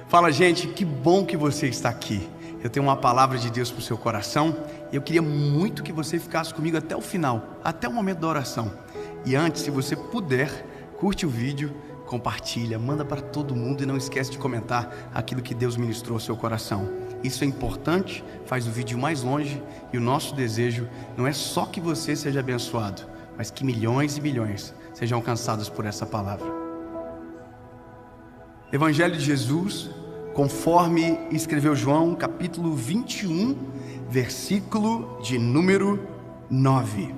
Fala, gente, que bom que você está aqui. Eu tenho uma palavra de Deus para o seu coração e eu queria muito que você ficasse comigo até o final, até o momento da oração. E antes, se você puder, curte o vídeo, compartilha, manda para todo mundo e não esquece de comentar aquilo que Deus ministrou ao seu coração. Isso é importante, faz o vídeo mais longe, e o nosso desejo não é só que você seja abençoado, mas que milhões e milhões sejam alcançados por essa palavra. Evangelho de Jesus, conforme escreveu João, capítulo 21, versículo de número 9.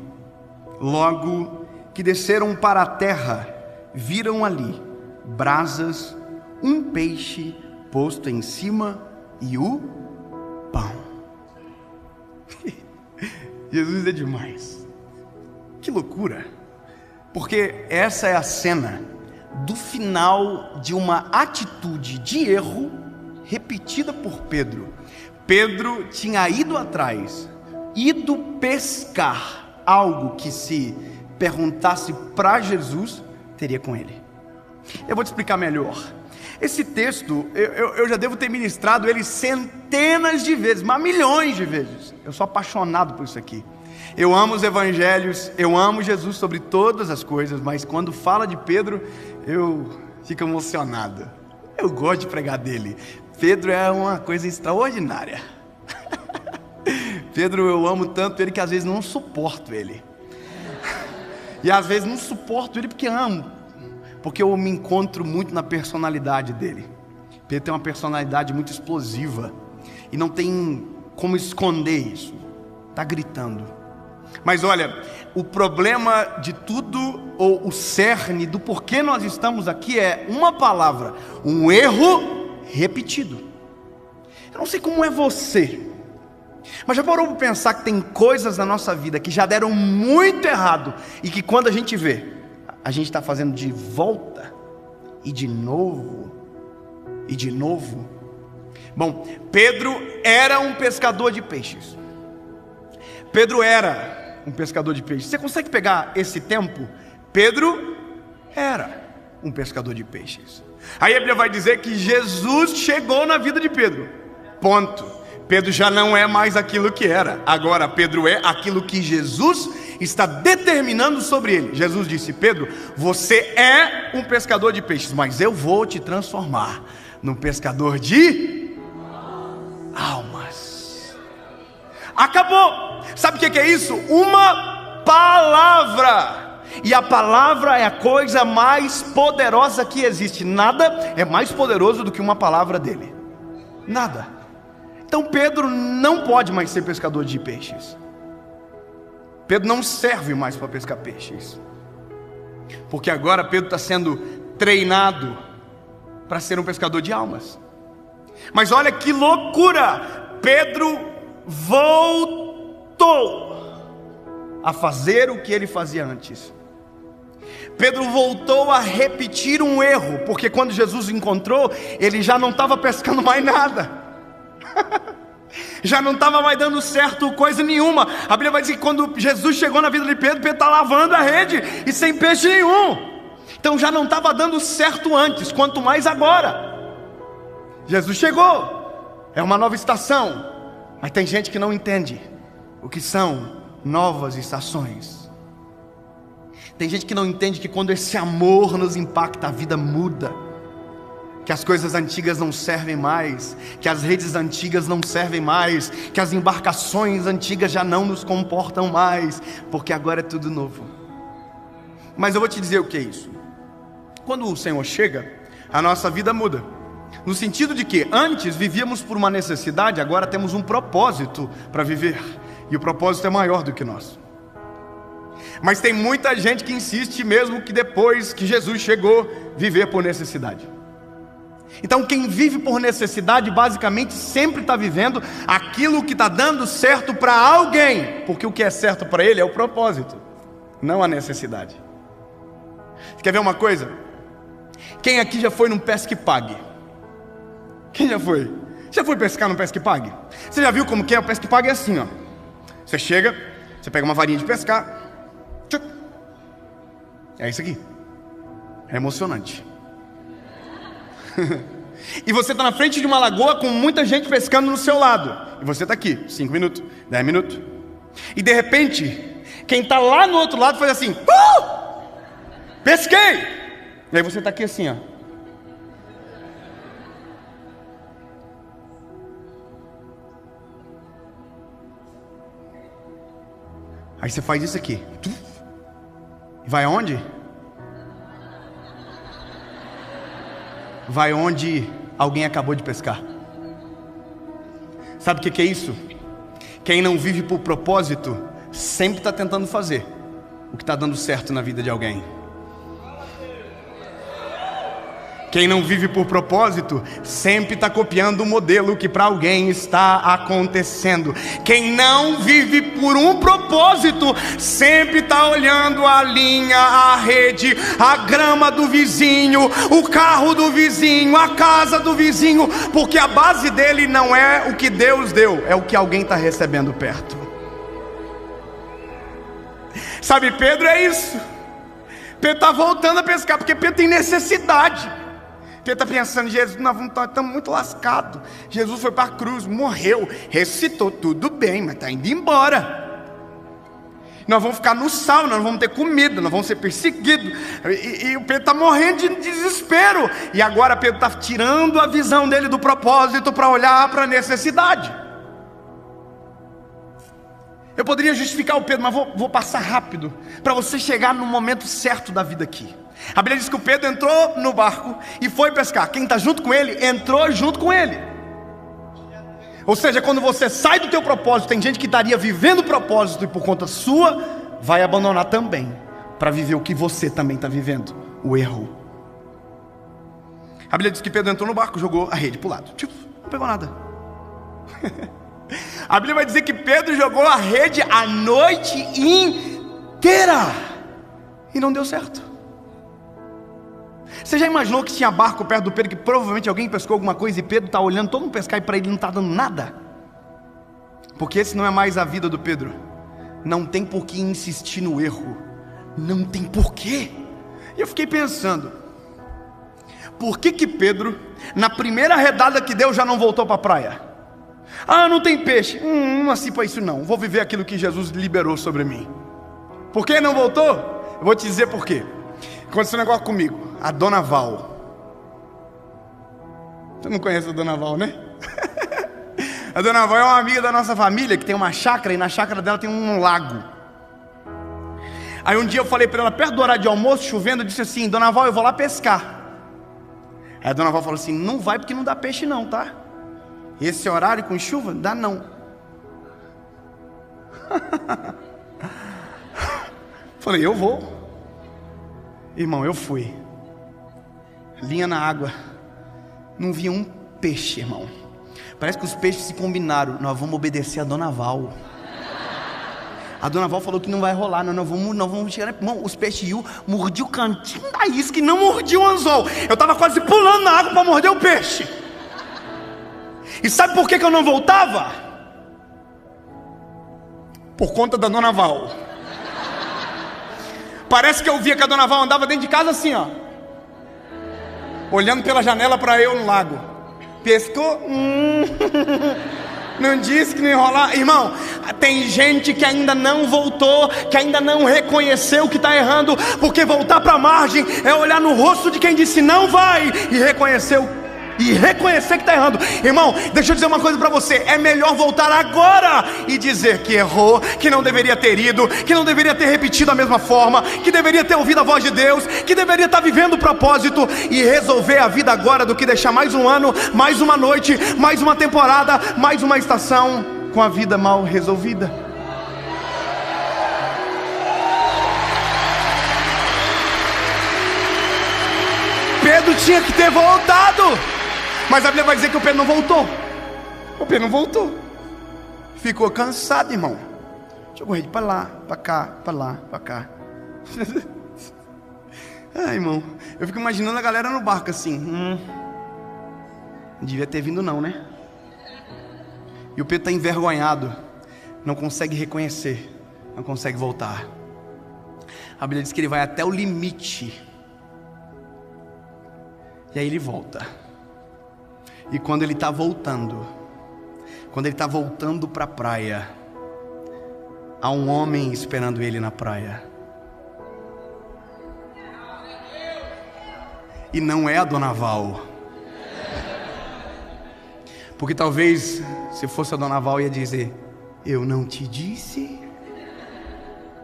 Logo que desceram para a terra, viram ali brasas, um peixe posto em cima e o pão. Jesus é demais. Que loucura. Porque essa é a cena do final de uma atitude de erro repetida por Pedro. Pedro tinha ido atrás, ido pescar algo que, se perguntasse para Jesus, teria com ele. Eu vou te explicar melhor. Esse texto, eu já devo ter ministrado ele centenas de vezes, mas milhões de vezes. Eu sou apaixonado por isso aqui. Eu amo os evangelhos, eu amo Jesus sobre todas as coisas, mas quando fala de Pedro, eu fico emocionado. Eu gosto de pregar dele. Pedro é uma coisa extraordinária. Pedro, eu amo tanto ele que às vezes não suporto ele. E às vezes não suporto ele porque amo, porque eu me encontro muito na personalidade dele. Pedro tem uma personalidade muito explosiva e não tem como esconder isso. Está gritando. Mas olha, o problema de tudo, ou o cerne do porquê nós estamos aqui, é uma palavra: um erro repetido. Eu não sei como é você, mas já parou para pensar que tem coisas na nossa vida que já deram muito errado e que quando a gente vê, a gente está fazendo de volta e de novo e de novo? Bom, Pedro era um pescador de peixes. Pedro era um pescador de peixes. Você consegue pegar esse tempo? Pedro era um pescador de peixes. Aí a Bíblia vai dizer que Jesus chegou na vida de Pedro. Ponto. Pedro já não é mais aquilo que era. Agora Pedro é aquilo que Jesus está determinando sobre ele. Jesus disse: Pedro, você é um pescador de peixes, mas eu vou te transformar num pescador de almas. Acabou. Sabe o que é isso? Uma palavra. E a palavra é a coisa mais poderosa que existe. Nada é mais poderoso do que uma palavra dele. Nada. Então Pedro não pode mais ser pescador de peixes. Pedro não serve mais para pescar peixes, porque agora Pedro está sendo treinado para ser um pescador de almas. Mas olha que loucura, Pedro voltou a fazer o que ele fazia antes. Pedro voltou a repetir um erro, porque quando Jesus o encontrou, ele já não estava pescando mais nada. Já não estava mais dando certo coisa nenhuma. A Bíblia vai dizer que quando Jesus chegou na vida de Pedro, Pedro está lavando a rede e sem peixe nenhum. Então já não estava dando certo antes, quanto mais agora. Jesus chegou, é uma nova estação. Mas tem gente que não entende o que são novas estações. Tem gente que não entende que quando esse amor nos impacta, a vida muda. Que as coisas antigas não servem mais, que as redes antigas não servem mais, que as embarcações antigas já não nos comportam mais, porque agora é tudo novo. Mas eu vou te dizer o que é isso. Quando o Senhor chega, a nossa vida muda. No sentido de que antes vivíamos por uma necessidade, agora temos um propósito para viver. E o propósito é maior do que nós. Mas tem muita gente que insiste, mesmo que depois que Jesus chegou, viver por necessidade. Então quem vive por necessidade, basicamente sempre está vivendo aquilo que está dando certo para alguém, porque o que é certo para ele é o propósito, não a necessidade. Você quer ver uma coisa? Quem aqui já foi num pesque pague? Quem já foi? Já foi pescar num pesque pague? Você já viu como que é? O pesque pague é assim, ó. Você chega, você pega uma varinha de pescar, tchuc, é isso aqui. É emocionante. E você está na frente de uma lagoa com muita gente pescando no seu lado. E você está aqui, 5 minutos, 10 minutos. E de repente, quem está lá no outro lado faz assim: pesquei! E aí você está aqui assim, ó. Aí você faz isso aqui. Vai aonde? Vai onde alguém acabou de pescar. Sabe o que é isso? Quem não vive por propósito sempre está tentando fazer o que está dando certo na vida de alguém. Quem não vive por propósito sempre está copiando o modelo que para alguém está acontecendo. Quem não vive por um propósito sempre está olhando a linha, a rede, a grama do vizinho, o carro do vizinho, a casa do vizinho, porque a base dele não é o que Deus deu, é o que alguém está recebendo perto. Sabe, Pedro é isso. Pedro está voltando a pescar porque Pedro tem necessidade. Pedro está pensando: Jesus, nós estamos muito lascados. Jesus foi para a cruz, morreu, ressuscitou, tudo bem, mas está indo embora. Nós vamos ficar no sal, nós vamos ter comida, nós vamos ser perseguidos. E o Pedro está morrendo de desespero. E agora Pedro está tirando a visão dele do propósito para olhar para a necessidade. Eu poderia justificar o Pedro, mas vou passar rápido para você chegar no momento certo da vida aqui. A Bíblia diz que o Pedro entrou no barco e foi pescar. Quem está junto com ele, entrou junto com ele. Ou seja, quando você sai do teu propósito, tem gente que estaria vivendo o propósito e por conta sua, vai abandonar também, para viver o que você também está vivendo, o erro. A Bíblia diz que Pedro entrou no barco, jogou a rede para o lado. Não pegou nada. A Bíblia vai dizer que Pedro jogou a rede a noite inteira e não deu certo. Você já imaginou que tinha barco perto do Pedro, que provavelmente alguém pescou alguma coisa e Pedro está olhando todo mundo pescar e para ele não está dando nada? Porque esse não é mais a vida do Pedro. Não tem por que insistir no erro. Não tem porquê. E eu fiquei pensando: por que Pedro, na primeira redada que deu, já não voltou para a praia? Ah, não tem peixe. Não nasci para isso não. Vou viver aquilo que Jesus liberou sobre mim. Por que não voltou? Eu vou te dizer por quê. Aconteceu um negócio comigo. A Dona Val. Você não conhece a Dona Val, né? A Dona Val é uma amiga da nossa família que tem uma chácara, e na chácara dela tem um lago. Aí um dia eu falei para ela, perto do horário de almoço, chovendo, eu disse assim: Dona Val, eu vou lá pescar. Aí a Dona Val falou assim: não vai porque não dá peixe não, tá? Esse horário com chuva, dá não. Falei: eu vou. Irmão, eu fui. Linha na água. Não vi um peixe, irmão. Parece que os peixes se combinaram. Nós vamos obedecer a Dona Val. A Dona Val falou que não vai rolar. Nós vamos tirar. Irmão, os peixes iam, mordi o cantinho da isca e não mordi o anzol. Eu estava quase pulando na água para morder o peixe. E sabe por que eu não voltava? Por conta da Dona Val. Parece que eu via que a Dona Val andava dentro de casa assim, ó, olhando pela janela para eu no lago. Pescou? Não disse que não ia rolar. Irmão, tem gente que ainda não voltou, que ainda não reconheceu que está errando, porque voltar para a margem é olhar no rosto de quem disse não vai e reconhecer que está errando. Irmão, deixa eu dizer uma coisa para você: é melhor voltar agora e dizer que errou, que não deveria ter ido, que não deveria ter repetido a mesma forma, que deveria ter ouvido a voz de Deus, que deveria estar vivendo o propósito e resolver a vida agora, do que deixar mais um ano, mais uma noite, mais uma temporada, mais uma estação com a vida mal resolvida. Pedro tinha que ter voltado, mas a Bíblia vai dizer que o Pedro não voltou. O Pedro não voltou. Ficou cansado, irmão. Jogou rede para lá, para cá, para lá, para cá. Ah, irmão, eu fico imaginando a galera no barco assim. Não devia ter vindo não, né? E o Pedro está envergonhado. Não consegue reconhecer. Não consegue voltar. A Bíblia diz que ele vai até o limite. E aí ele volta. E quando ele está voltando para a praia, há um homem esperando ele na praia. E não é a Dona Val. Porque talvez, se fosse a Dona Val, ia dizer: eu não te disse?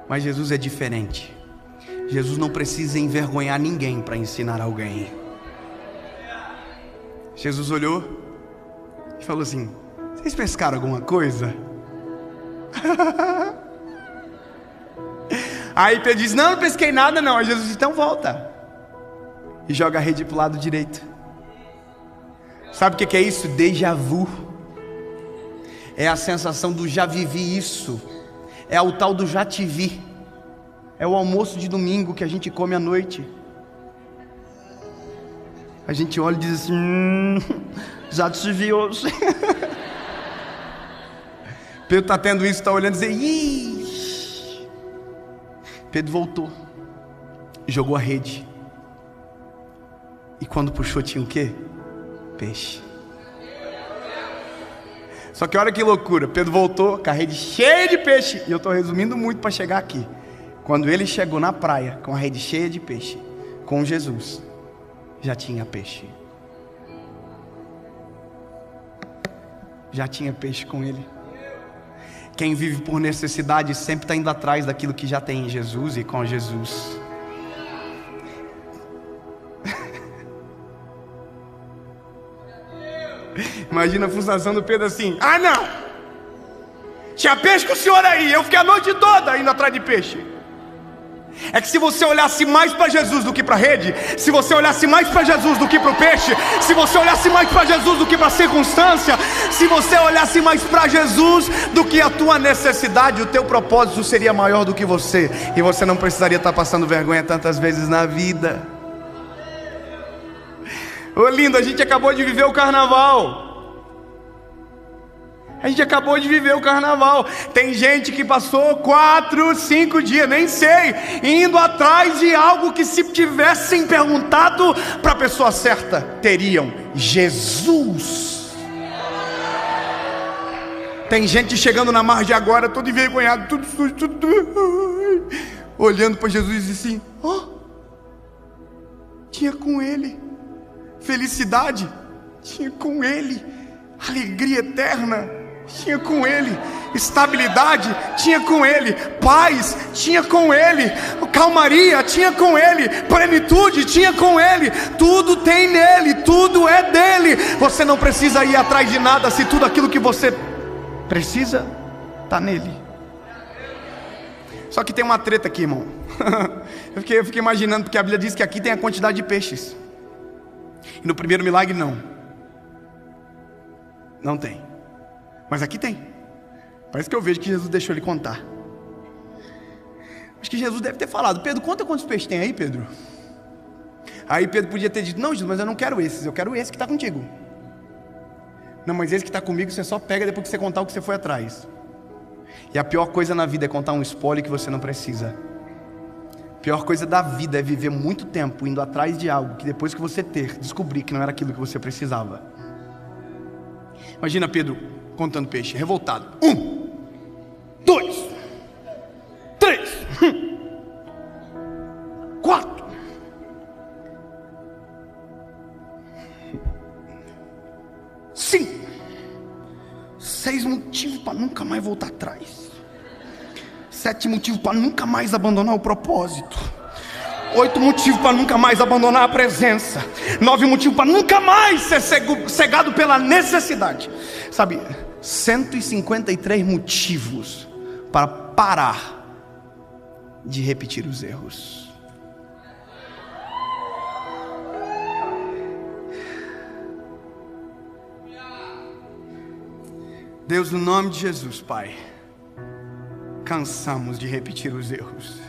Mas Jesus é diferente. Jesus não precisa envergonhar ninguém para ensinar alguém. Jesus olhou e falou assim: vocês pescaram alguma coisa? Aí Pedro diz: não pesquei nada não. Aí Jesus diz: então volta. E joga a rede para o lado direito. Sabe o que é isso? Déjà vu. É a sensação do já vivi isso. É o tal do já te vi. É o almoço de domingo que a gente come à noite. A gente olha e diz assim: já te vi hoje. Pedro está tendo isso, está olhando e diz: ih. Pedro voltou, jogou a rede. E quando puxou tinha o quê? Peixe. Só que olha que loucura, Pedro voltou com a rede cheia de peixe. E eu estou resumindo muito para chegar aqui. Quando ele chegou na praia com a rede cheia de peixe, com Jesus, já tinha peixe. Já tinha peixe com ele. Quem vive por necessidade sempre está indo atrás daquilo que já tem em Jesus e com Jesus. Imagina a frustração do Pedro assim: ah não, tinha peixe com o senhor aí, eu fiquei a noite toda indo atrás de peixe. É que se você olhasse mais para Jesus do que para a rede, se você olhasse mais para Jesus do que para o peixe, se você olhasse mais para Jesus do que para a circunstância, se você olhasse mais para Jesus do que a tua necessidade, o teu propósito seria maior do que você, e você não precisaria estar passando vergonha tantas vezes na vida. Ô lindo, a gente acabou de viver o carnaval. A gente acabou de viver o carnaval. Tem gente que passou 4, 5 dias, nem sei, indo atrás de algo que, se tivessem perguntado para a pessoa certa, teriam: Jesus. Tem gente chegando na margem agora, todo envergonhado, tudo sujo, tudo, olhando para Jesus e disse assim: ó, tinha com ele felicidade, tinha com ele alegria eterna, tinha com ele estabilidade, tinha com ele paz, tinha com ele calmaria, tinha com ele plenitude, tinha com ele. Tudo tem nele, tudo é dele. Você não precisa ir atrás de nada, se tudo aquilo que você precisa está nele. Só que tem uma treta aqui, irmão. eu fiquei imaginando, porque a Bíblia diz que aqui tem a quantidade de peixes, e no primeiro milagre não tem. Mas aqui tem. Parece que eu vejo que Jesus deixou ele contar. Acho que Jesus deve ter falado: Pedro, conta quantos peixes tem aí, Pedro. Aí Pedro podia ter dito: não, Jesus, mas eu não quero esses, eu quero esse que está contigo. Não, mas esse que está comigo você só pega depois que você contar o que você foi atrás. E a pior coisa na vida é contar um spoiler que você não precisa. A pior coisa da vida é viver muito tempo indo atrás de algo que depois que você descobrir que não era aquilo que você precisava. Imagina Pedro contando peixe, revoltado: 1, 2, 3, 4. Sim. 6 motivos para nunca mais voltar atrás. 7 motivos para nunca mais abandonar o propósito. 8 motivos para nunca mais abandonar a presença. 9 motivos para nunca mais ser cegado pela necessidade. Sabe, 153 motivos para parar de repetir os erros. Deus, no nome de Jesus, Pai, cansamos de repetir os erros.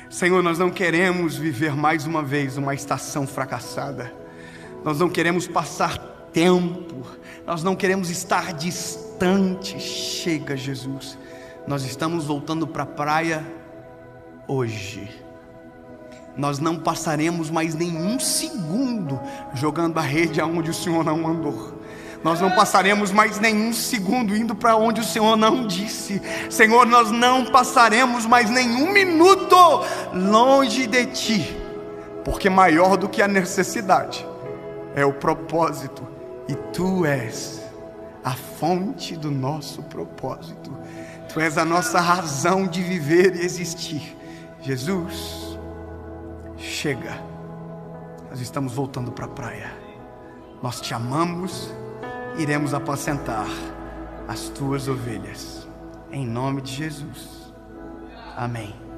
Senhor, nós não queremos viver mais uma vez uma estação fracassada. Nós não queremos passar tempo. Nós não queremos estar distante. Chega, Jesus. Nós estamos voltando para a praia hoje. nós não passaremos mais nenhum segundo jogando a rede aonde o Senhor não mandou. Nós não passaremos mais nenhum segundo indo para onde o Senhor não disse. Senhor, nós não passaremos mais nenhum minuto longe de Ti, porque maior do que a necessidade é o propósito, e Tu és a fonte do nosso propósito. Tu és a nossa razão de viver e existir. Jesus, chega. Nós estamos voltando para a praia. Nós Te amamos. Iremos apacentar as Tuas ovelhas. Em nome de Jesus. Amém.